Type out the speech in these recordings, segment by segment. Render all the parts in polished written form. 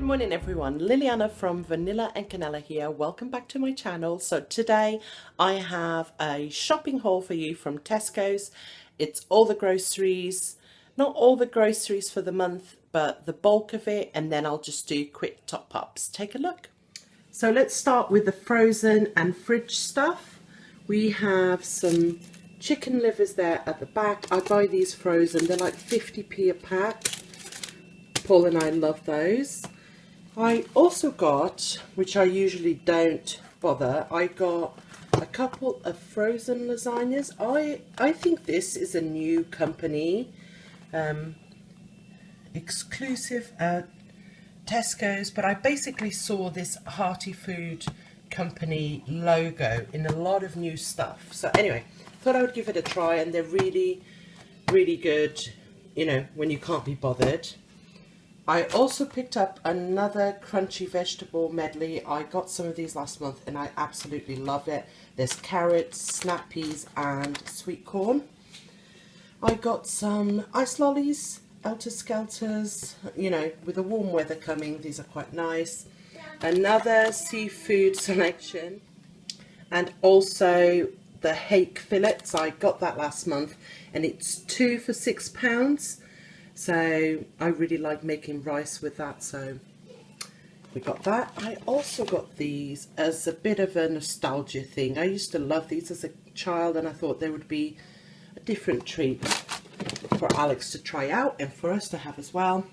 morning everyone, Liliana from Vanilla and Canela here. Welcome back to my channel. So today I have a shopping haul for you from Tesco's. It's all the groceries, not all the groceries for the month, but the bulk of it, and then I'll just do quick top-ups. Take a look. So let's start with the frozen and fridge stuff. We have some chicken livers there at the back. I buy these frozen, they're like 50p a pack. Paul and I love those. I also got, which I usually don't bother, I got a couple of frozen lasagnas. I think this is a new company, exclusive at Tesco's, but I basically saw this hearty food company logo in a lot of new stuff. So anyway, thought I would give it a try, and they're really, really good, you know, when you can't be bothered. I also picked up another crunchy vegetable medley. I got some of these last month and I absolutely love it. There's carrots, snap peas and sweet corn. I got some ice lollies, Elter Skelters, you know, with the warm weather coming, these are quite nice. Another seafood selection, and also the hake fillets. I got that last month and it's 2 for £6. So I really like making rice with that, so we got that. I also got these as a bit of a nostalgia thing. I used to love these as a child and I thought they would be a different treat for Alex to try out and for us to have as well.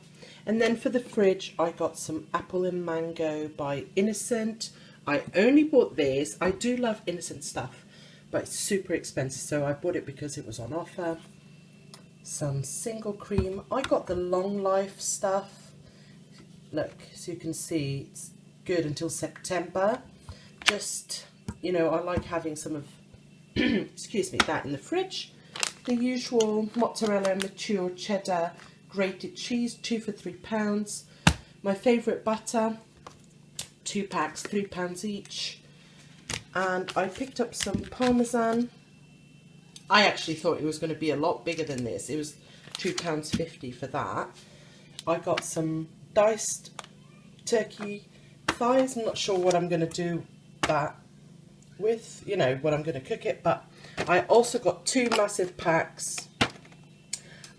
And then for the fridge I got some apple and mango by Innocent. I only bought this. I do love Innocent stuff, but it's super expensive, so I bought it because it was on offer. Some single cream. I got the long life stuff. Look, so you can see it's good until September. Just, you know, I like having some of excuse me, that in the fridge. The usual mozzarella, mature cheddar, grated cheese, 2 for £3. My favourite butter, 2 packs, £3 each. And I picked up some parmesan. I actually thought it was going to be a lot bigger than this. It was £2.50 for that. I got some diced turkey thighs. I'm not sure what I'm going to do that with, you know, what I'm going to cook it. But I also got 2 massive packs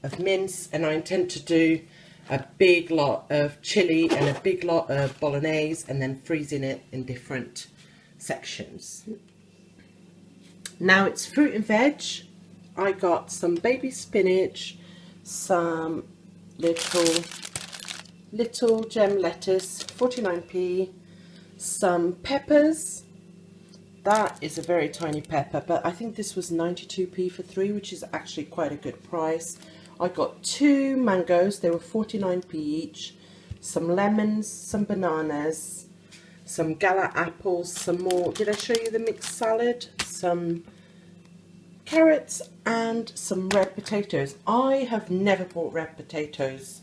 of mince, and I intend to do a big lot of chili and a big lot of bolognese, and then freezing it in different sections. Now it's fruit and veg. I got some baby spinach, some little gem lettuce, 49p, some peppers. That is a very tiny pepper, but I think this was 92p for 3, which is actually quite a good price. I got 2 mangoes, they were 49p each, some lemons, some bananas, some gala apples, some more, did I show you the mixed salad? Some carrots and some red potatoes. I have never bought red potatoes.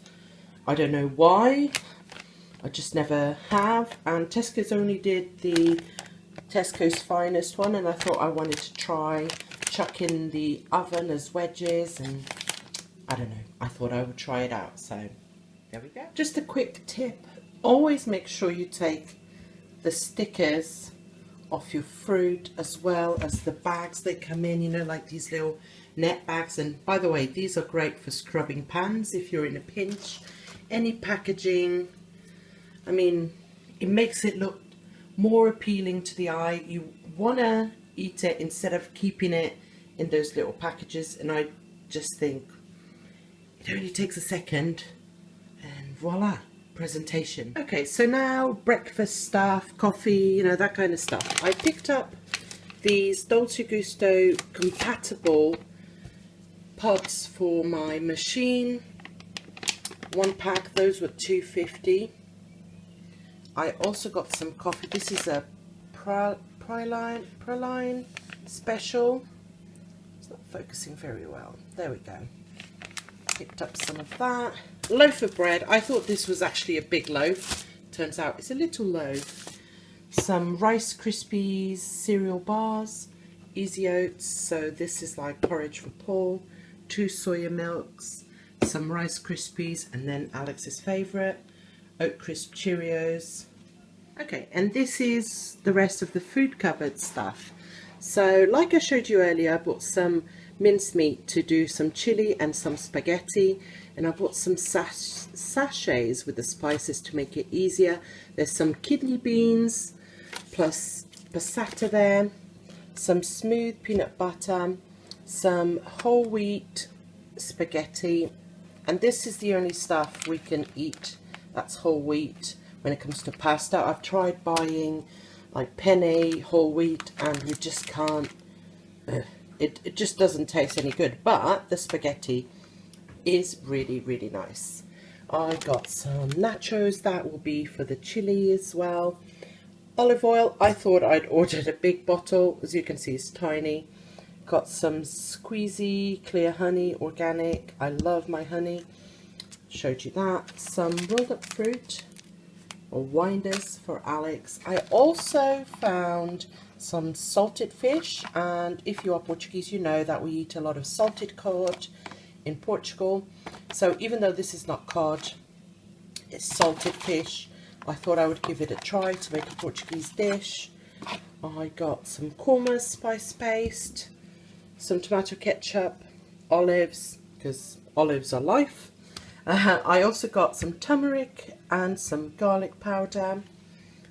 I don't know why. I just never have. And Tesco's only did the Tesco's Finest one, and I thought I wanted to try chuck in the oven as wedges, and I don't know. I thought I would try it out. So there we go. Just a quick tip. Always make sure you take the stickers off your fruit, as well as the bags that come in, you know, like these little net bags. And by the way, these are great for scrubbing pans if you're in a pinch. Any packaging, I mean, it makes it look more appealing to the eye. You want to eat it instead of keeping it in those little packages, and I just think it only takes a second and voila, presentation. Okay, so now breakfast stuff, coffee, you know, that kind of stuff. I picked up these Dolce Gusto compatible pods for my machine. 1 pack, those were £2.50. I also got some coffee. This is a Praline special. It's not focusing very well. There we go. Picked up some of that. Loaf of bread. I thought this was actually a big loaf. Turns out it's a little loaf. Some Rice Krispies cereal bars. Easy oats. So this is like porridge for Paul. 2 soya milks. Some Rice Krispies, and then Alex's favourite, Oat Crisp Cheerios. Okay, and this is the rest of the food cupboard stuff. So like I showed you earlier, I bought some mincemeat to do some chili and some spaghetti, and I bought some sachets with the spices to make it easier. There's some kidney beans plus passata there, some smooth peanut butter, some whole wheat spaghetti, and this is the only stuff we can eat that's whole wheat. When it comes to pasta, I've tried buying like penne whole wheat and we just can't, it just doesn't taste any good, but the spaghetti is really, really nice. I got some nachos, that will be for the chili as well. Olive oil, I thought I'd ordered a big bottle, as you can see it's tiny. Got some squeezy clear honey, organic, I love my honey, showed you that. Some rolled up fruit, or winders for Alex. I also found some salted fish, and if you are Portuguese you know that we eat a lot of salted cod in Portugal. So even though this is not cod, it's salted fish, I thought I would give it a try to make a Portuguese dish. I got some korma spice paste, some tomato ketchup, olives, because olives are life. I also got some turmeric and some garlic powder,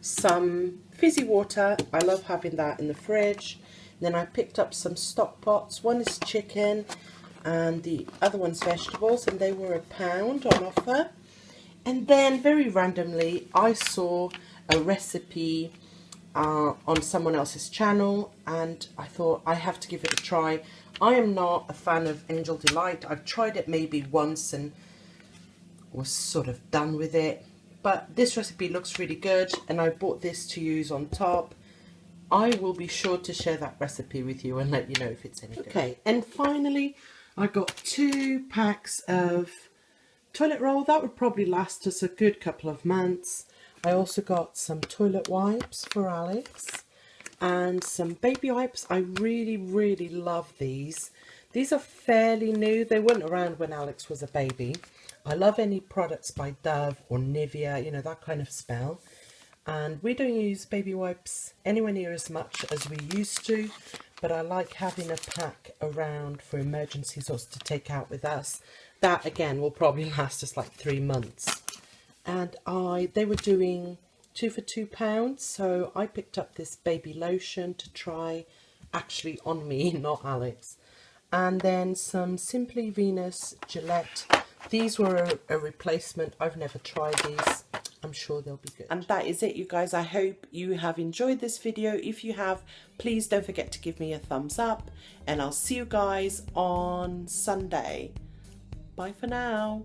some fizzy water, I love having that in the fridge. Then I picked up some stock pots, one is chicken and the other one's vegetables, and they were £1 on offer. And then very randomly I saw a recipe on someone else's channel and I thought I have to give it a try. I am not a fan of Angel Delight, I've tried it maybe once and was sort of done with it, but this recipe looks really good and I bought this to use on top. I will be sure to share that recipe with you and let you know if it's any good. Okay, and finally I got 2 packs of toilet roll. That would probably last us a good couple of months. I also got some toilet wipes for Alex and some baby wipes. I really, really love these. These are fairly new, they weren't around when Alex was a baby. I love any products by Dove or Nivea, you know, that kind of smell. And we don't use baby wipes anywhere near as much as we used to, but I like having a pack around for emergencies or to take out with us. That again will probably last us like 3 months. And they were doing 2 for £2, so I picked up this baby lotion to try, actually on me, not Alex. And then some Simply Venus Gillette. These were a replacement. I've never tried these. I'm sure they'll be good. And that is it, you guys. I hope you have enjoyed this video. If you have, please don't forget to give me a thumbs up. And I'll see you guys on Sunday. Bye for now.